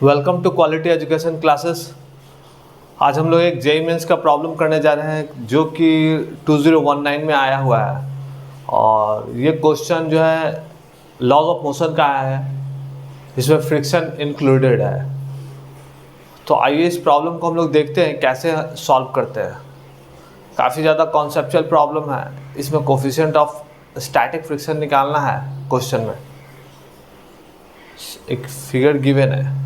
Welcome to quality education classes. आज हम लोग एक जेईई मेंस का प्रॉब्लम करने जा रहे हैं जो कि 2019 में आया हुआ है और ये क्वेश्चन जो है लॉज ऑफ मोशन का आया है, इसमें फ्रिक्शन इंक्लूडेड है। तो आइए इस प्रॉब्लम को हम लोग देखते हैं कैसे सॉल्व करते हैं। काफ़ी ज़्यादा कॉन्सेप्चुअल प्रॉब्लम है, इसमें कोफिशिएंट ऑफ स्टैटिक फ्रिक्शन निकालना है। क्वेश्चन में एक फिगर गिवन है,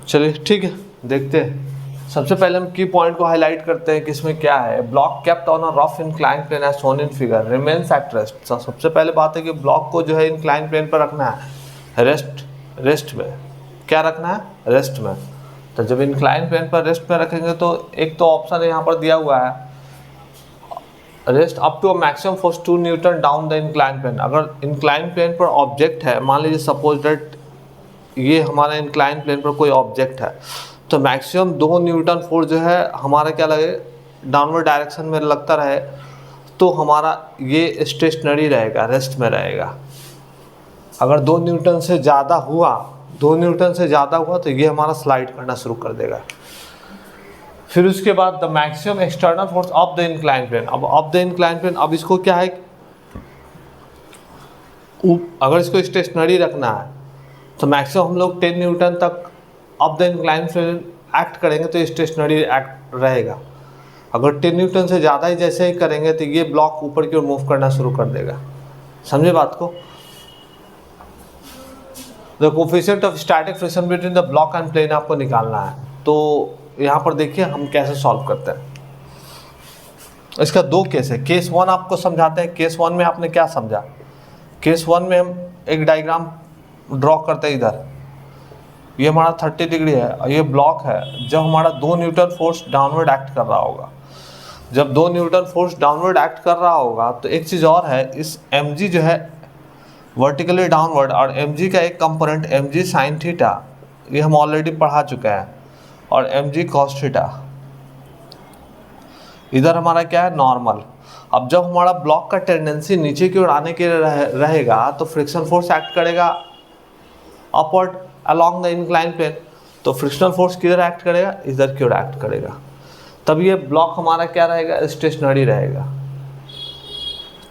चलिए ठीक है देखते हैं। सबसे पहले हम की पॉइंट को हाईलाइट करते हैं कि इसमें क्या है। Block kept on a rough incline plane as shown in figure remains at rest. सबसे पहले बात है कि ब्लॉक को जो है इंक्लाइन प्लेन पर रखना है, रेस्ट में। क्या रखना है? रेस्ट में। तो जब इंक्लाइन प्लेन पर रेस्ट में रखेंगे तो एक तो ऑप्शन यहाँ पर दिया हुआ है rest up to a maximum force 2 newton down the incline plane. अगर इंक्लाइन प्लेन पर ऑब्जेक्ट है, मान लीजिए सपोज दैट ये हमारा इंक्लाइन प्लेन पर कोई ऑब्जेक्ट है, तो मैक्सिमम 2 न्यूटन फोर्स जो है हमारा क्या लगे, डाउनवर्ड डायरेक्शन में लगता रहे, तो हमारा ये स्टेशनरी रहेगा, रेस्ट में रहेगा। अगर 2 न्यूटन से ज़्यादा हुआ तो ये हमारा स्लाइड करना शुरू कर देगा। फिर उसके बाद the maximum external force of the incline plane. अब ऑफ द इंक्लाइन प्लेन, अब इसको क्या है, अगर इसको स्टेशनरी रखना है तो मैक्सिमम हम लोग 10 न्यूटन तक of the incline plane act करेंगे तो स्टेशनरी एक्ट रहेगा। अगर 10 न्यूटन से ज़्यादा ही जैसे ही करेंगे तो ये ब्लॉक ऊपर की ओर मूव करना शुरू कर देगा। समझे बात को? The coefficient of static friction between the block and plane आपको निकालना है। तो यहाँ पर देखिए हम कैसे सॉल्व करते हैं। इसका 2 केस है। केस 1 आपको समझाते हैं। केस 1 में आपने क्या समझा? केस 1 में हम एक डायग्राम ड्रॉ करते हैं। इधर ये हमारा 30 डिग्री है और ये ब्लॉक है। जब हमारा 2 न्यूटन फोर्स डाउनवर्ड एक्ट कर रहा होगा, जब 2 न्यूटन फोर्स डाउनवर्ड एक्ट कर रहा होगा तो एक चीज़ और है, इस mg जो है वर्टिकली डाउनवर्ड, और mg का एक कंपोनेंट mg साइन थीटा, ये हम ऑलरेडी पढ़ा चुके हैं, और mg कॉस थीटा। इधर हमारा क्या है, नॉर्मल। अब जब हमारा ब्लॉक का टेंडेंसी नीचे की ओर आने के रहेगा तो फ्रिक्शन फोर्स एक्ट करेगा upward along the incline plane. तो फ्रिक्शनल फोर्स किधर एक्ट करेगा? इधर की ओर एक्ट करेगा। तब ये ब्लॉक हमारा क्या रहेगा, स्टेशनरी रहेगा।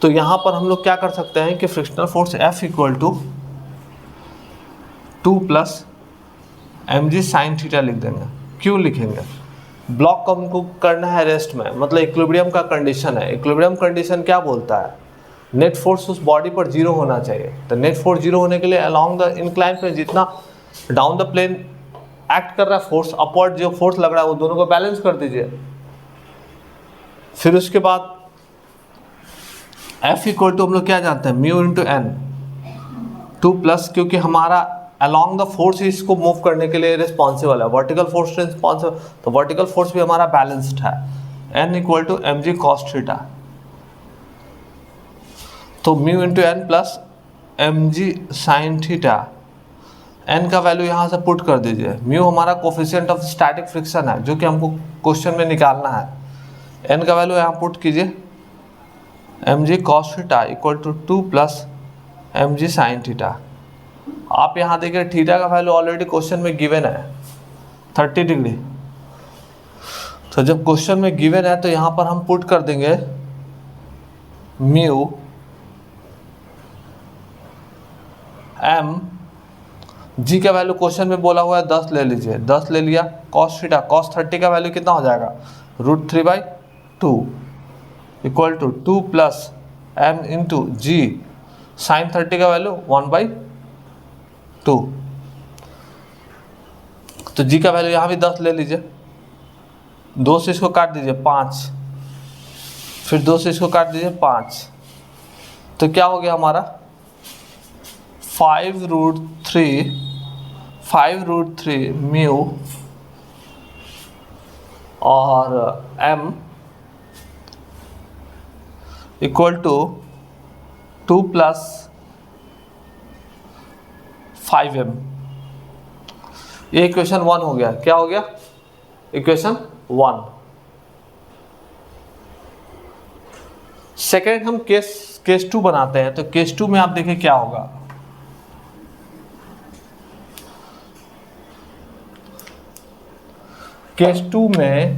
तो यहाँ पर हम लोग क्या कर सकते हैं कि frictional force F equal to 2 plus mg sine theta लिख देंगे। क्यों लिखेंगे? ब्लॉक को हमको करना है रेस्ट में, मतलब इक्विलिब्रियम का कंडीशन है। इक्विलिब्रियम कंडीशन क्या बोलता है? नेट फोर्स उस बॉडी पर 0 होना चाहिए। तो नेट फोर्स 0 होने के लिए अलोंग द इंक्लाइन प्लेन जितना डाउन द प्लेन एक्ट कर रहा है फोर्स, अपवर्ड जो फोर्स लग रहा है वो दोनों को बैलेंस कर दीजिए। फिर उसके बाद F इक्वल टू हम लोग क्या जानते हैं, म्यू इंटू एन 2 प्लस, क्योंकि हमारा अलोंग द फोर्स इसको मूव करने के लिए रिस्पॉन्सिबल है, वर्टिकल फोर्स रिस्पॉन्सिबल, तो वर्टिकल फोर्स भी हमारा बैलेंस्ड है। N equal to mg cos theta. तो mu into N plus mg sine theta. n का वैल्यू यहाँ से पुट कर दीजिए। म्यू हमारा कोफिशिएंट ऑफ स्टैटिक फ्रिक्शन है जो कि हमको क्वेश्चन में निकालना है। n का वैल्यू यहाँ पुट कीजिए, mg cos theta equal to 2 plus mg sine theta. आप यहाँ देखिए थीटा का वैल्यू ऑलरेडी क्वेश्चन में गिवन है 30 डिग्री। तो जब क्वेश्चन में गिवन है तो यहाँ पर हम पुट कर देंगे म्यू m, जी का वैल्यू क्वेश्चन में बोला हुआ है 10 ले लीजिए, 10 ले लिया। कॉस थीटा, कॉस 30 का वैल्यू कितना हो जाएगा, √3/2 equal to 2 plus m into g sine 30 का वैल्यू 1/2। तो जी का वैल्यू यहाँ भी 10 ले लीजिए, 2 से इसको काट दीजिए 5, फिर 2 से इसको काट दीजिए 5, तो क्या हो गया हमारा 5√3 म्यू और m equal to 2 plus 5m। ये इक्वेशन 1 हो गया। क्या हो गया? इक्वेशन 1। सेकेंड हम केस 2 बनाते हैं। तो केस 2 में आप देखिए क्या होगा। केस 2 में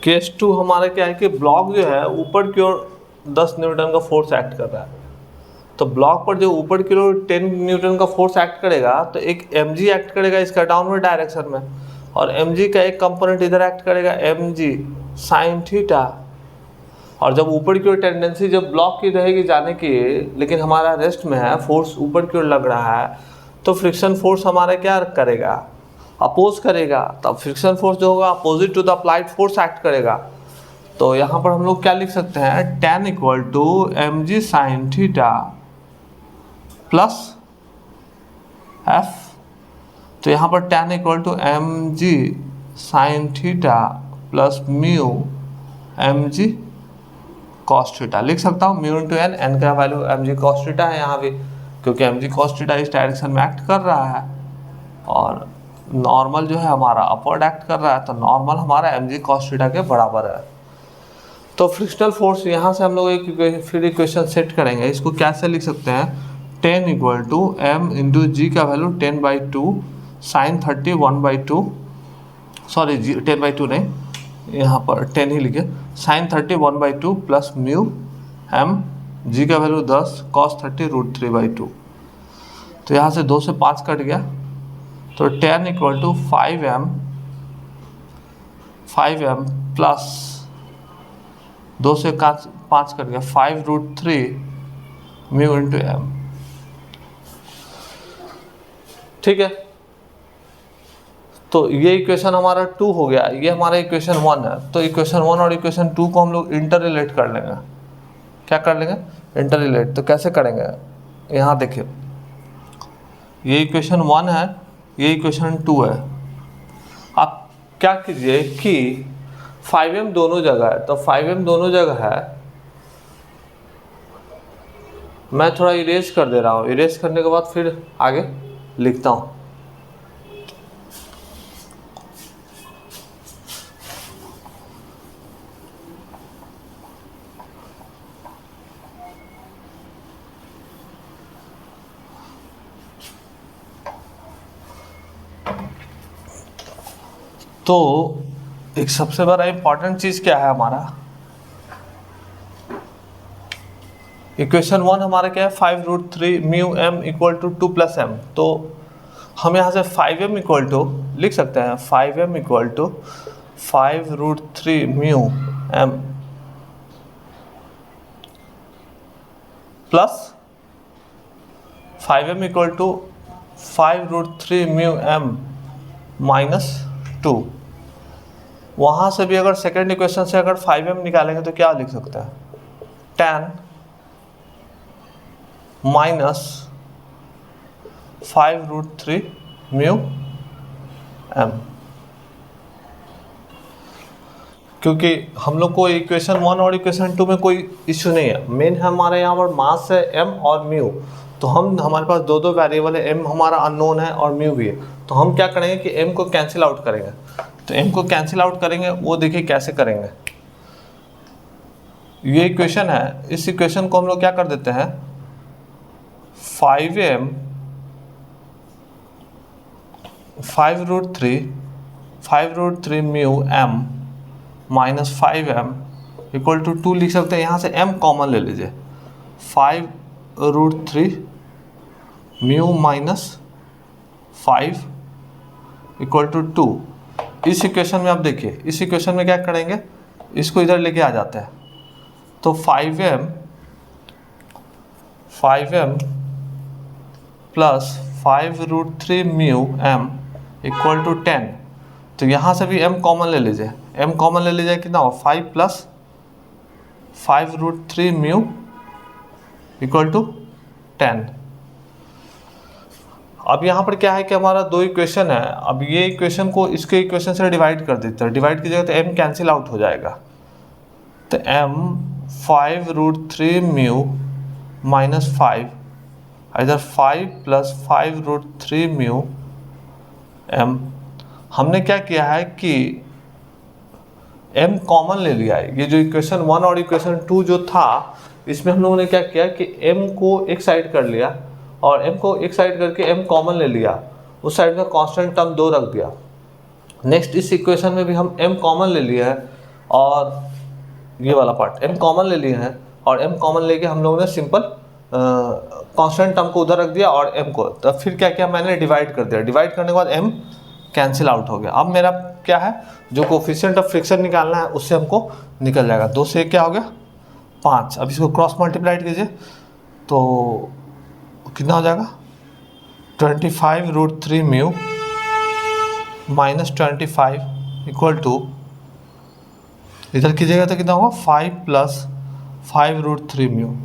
केस 2 हमारा क्या है कि ब्लॉक जो है ऊपर की ओर 10 न्यूटन का फोर्स एक्ट कर रहा है। तो ब्लॉक पर जो ऊपर की ओर 10 न्यूटन का फोर्स एक्ट करेगा तो एक mg एक्ट करेगा इसका डाउनवर्ड डायरेक्शन में, और mg का एक कंपोनेंट इधर एक्ट करेगा mg साइन थीटा। और जब ऊपर की ओर टेंडेंसी जब ब्लॉक की रहेगी जाने की, लेकिन हमारा रेस्ट में है, फोर्स ऊपर की ओर लग रहा है, तो फ्रिक्शन फोर्स हमारा क्या करेगा, अपोज करेगा। तब फ्रिक्शन फोर्स जो होगा opposite to the applied force act करेगा। तो यहाँ पर हम लोग क्या लिख सकते हैं, tan equal to mg sine theta plus f। तो यहाँ पर tan equal to mg sine theta plus mu mg cos theta लिख सकता हूँ। म्यू इंटू एन, एन का वैल्यू mg cos थीटा है यहाँ भी, क्योंकि mg cos थीटा इस डायरेक्शन में एक्ट कर रहा है और नॉर्मल जो है हमारा अपवर्ड एक्ट कर रहा है, तो नॉर्मल हमारा mg cos थीटा के बराबर है। तो फ्रिक्शनल फोर्स यहाँ से हम लोग एक फिर इक्वेशन सेट करेंगे। इसको कैसे लिख सकते हैं, 10 इक्वल टू m इंटू जी का वैल्यू 10/2 साइन 30 1/2, सॉरी 10/2 नहीं, यहाँ पर 10 ही लिखे, साइन 30 1/2 प्लस म्यू m जी का वैल्यू 10 cos 30 √3/2। तो यहाँ से 2 से 5 कट गया, तो 10 इक्वल टू 5m प्लस 2 से 5 कट गया 5√3 म्यू इंटू एम। ठीक है, तो ये इक्वेशन हमारा 2 हो गया, ये हमारा इक्वेशन 1 है। तो इक्वेशन 1 और इक्वेशन 2 को हम लोग इंटर रिलेट कर लेंगे। क्या कर लेंगे, इंटर रिलेट। तो कैसे करेंगे, यहाँ देखिए, ये इक्वेशन 1 है, ये इक्वेशन 2 है। आप क्या कीजिए कि 5m दोनों जगह है, तो 5m दोनों जगह है, मैं थोड़ा इरेज कर दे रहा हूँ। इरेज करने के बाद फिर आगे लिखता हूँ। तो एक सबसे बड़ा इंपॉर्टेंट चीज क्या है हमारा, इक्वेशन 1 हमारा क्या है, 5√3 mu m equal to 2 plus m। तो हम यहाँ से 5m इक्वल टू लिख सकते हैं, 5m equal to 5√3 mu m plus 5m equal to 5√3 mu m minus 2। वहाँ से भी अगर सेकेंड इक्वेशन से अगर 5m निकालेंगे तो क्या लिख सकते हैं, tan माइनस 5√3 म्यू m। क्योंकि हम लोग को इक्वेशन 1 और इक्वेशन 2 में कोई इश्यू नहीं है, मेन हमारे यहाँ पर मास है m और म्यू। तो हमारे पास दो वेरिएबल है, m हमारा अननोन है और म्यू भी है। तो हम क्या करेंगे कि m को कैंसिल आउट करेंगे। तो m को कैंसिल आउट करेंगे, वो देखिए कैसे करेंगे। ये इक्वेशन है, इस इक्वेशन को हम लोग क्या कर देते हैं, 5m 5√3 mu m minus 5m equal to 2 लिख सकते हैं। यहाँ से m कॉमन ले लीजिए, 5√3 म्यू माइनस 5 इक्वल टू 2। इस इक्वेशन में आप देखिए, इस इक्वेशन में क्या करेंगे, इसको इधर लेके आ जाते हैं। तो 5m plus 5√3 mu m equal to 10। तो यहाँ से भी m कॉमन ले लीजिए, m कॉमन ले लीजिए, कितना हो 5 प्लस 5√3 म्यू इक्वल टू 10। अब यहाँ पर क्या है कि हमारा दो इक्वेशन है। अब ये इक्वेशन को इसके इक्वेशन से डिवाइड कर देते हैं, डिवाइड कीजिएगा तो m कैंसिल आउट हो जाएगा। तो m 5√3 म्यू माइनस 5, इधर 5 प्लस 5√3 म्यू m। हमने क्या किया है कि m कॉमन ले लिया है। ये जो इक्वेशन 1 और इक्वेशन 2 जो था, इसमें हम लोगों ने क्या किया कि m को एक साइड कर लिया और m को एक साइड करके m कॉमन ले लिया, उस साइड में कांस्टेंट टर्म 2 रख दिया। नेक्स्ट इस इक्वेशन में भी हम m कॉमन ले लिया है और ये वाला पार्ट m कॉमन ले लिए हैं और m कॉमन लेके हम लोगों ने सिंपल कांस्टेंट टर्म को उधर रख दिया और m को, तब फिर क्या किया मैंने डिवाइड कर दिया। डिवाइड करने के बाद m कैंसिल आउट हो गया। अब मेरा क्या है, जो कोफिशिएंट ऑफ फ्रिक्शन निकालना है उससे हमको निकल जाएगा। 2 से 1 क्या हो गया 5। अब इसको क्रॉस मल्टीप्लाइड कीजिए तो कितना हो जाएगा 25√3 म्यू माइनस 25 इक्वल टू, इधर कीजिएगा तो कितना होगा 5 + 5√3 म्यू।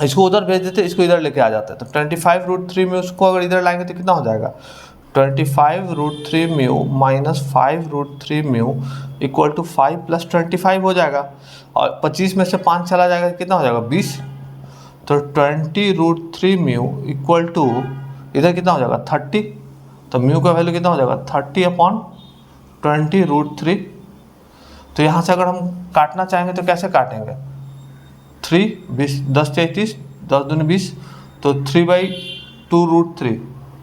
इसको उधर भेज देते, इसको इधर लेके आ जाते, तो 25√3 म्यू उसको अगर इधर लाएंगे तो कितना हो जाएगा 25√3 mu minus 5√3 mu equal to 5 + 25 हो जाएगा और 25 में से 5 चला जाएगा कितना हो जाएगा 20। तो 20√3 म्यू इक्वल टू इधर कितना हो जाएगा 30, तो म्यू का वैल्यू कितना हो जाएगा 30/20√3। तो यहाँ से अगर हम काटना चाहेंगे तो कैसे काटेंगे 3 20 10 33 10 दूनी 20, तो 3/2√3।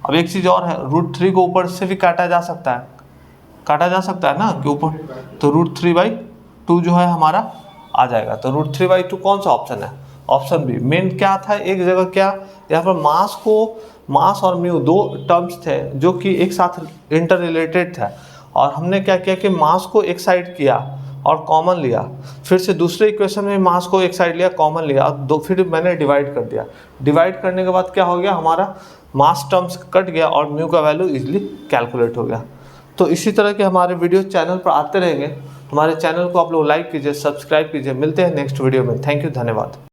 अब एक चीज़ और है, √3 को ऊपर से भी काटा जा सकता है ना कि ऊपर, तो √3/2 जो है हमारा आ जाएगा। तो √3/2 कौन सा ऑप्शन है, ऑप्शन बी। मेन क्या था एक जगह, क्या यहाँ पर मास और म्यू 2 टर्म्स थे जो कि एक साथ इंटर रिलेटेड थे और हमने क्या किया कि मास को एक साइड किया और कॉमन लिया, फिर से दूसरे इक्वेशन में मास को एक साइड लिया कॉमन लिया और फिर मैंने डिवाइड कर दिया। डिवाइड करने के बाद क्या हो गया हमारा मास टर्म्स कट गया और म्यू का वैल्यू इजीली कैलकुलेट हो गया। तो इसी तरह के हमारे वीडियो चैनल पर आते रहेंगे। हमारे चैनल को आप लोग लाइक कीजिए, सब्सक्राइब कीजिए। मिलते हैं नेक्स्ट वीडियो में। थैंक यू, धन्यवाद।